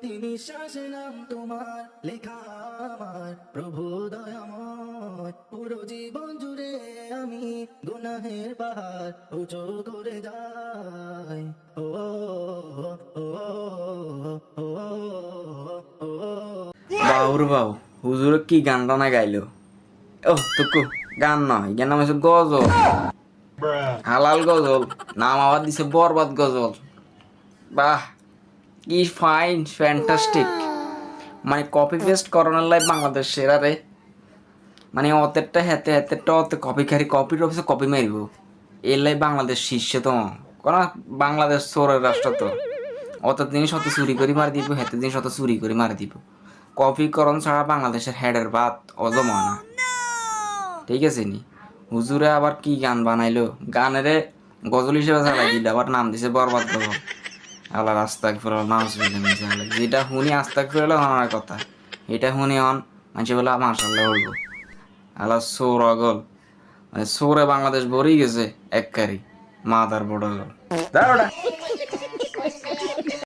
প্রতি নিঃশ্বাসে নাম তোমার লেখা আমার প্রভু দয়াময়। পুরো জীবন জুড়ে আমি গুনাহের পাহাড় উঁচু করে যাই। ও ও ও ও বাউর বাউ, হুজুর কি গান টানা গাইলো। ও তুকু গান নয়, গান নাম হচ্ছে গজল, হালাল গজল। নাম আবার দিছে বরবাদ গজল। বাহ, কি ফাইন, ফ্যান্টাস্টিক। মানে কপি পেস্ট করানোর লাই বাংলাদেশ সেরা রে। মানে অতেরটা হেতে হেতেরটা অতে কপি খারি, কপির অফিসে কপি মারিব। এর লাই বাংলাদেশ শীর্ষতম। কোন বাংলাদেশ চোরের রাষ্ট্র তো। অত জিনিস অত চুরি করে মারি দিব, হেতে জিনিস অত চুরি করে মারি দিব। কপিকরণ ছাড়া বাংলাদেশের হেডের ভাত অজমা না। ঠিক আছে নি? হুজুরে আবার কি গান বানাইলো, গানেরে গজল হিসেবে চালাই দিল, আবার নাম দিছে বরবাদ গজল। আল্লাহ আস্তাক ফিরল নাউজুবিল্লাহ, যেটা শুনি আস্তাক ফিরল আমার কথা, এটা শুনি অন মানুষ বলে মাশাআল্লাহ হইব। আল্লাহ সৌর অগল, মানে সৌরে বাংলাদেশ ভরেই গেছে এককারি মাদার বড় গল। দাঁড়াটা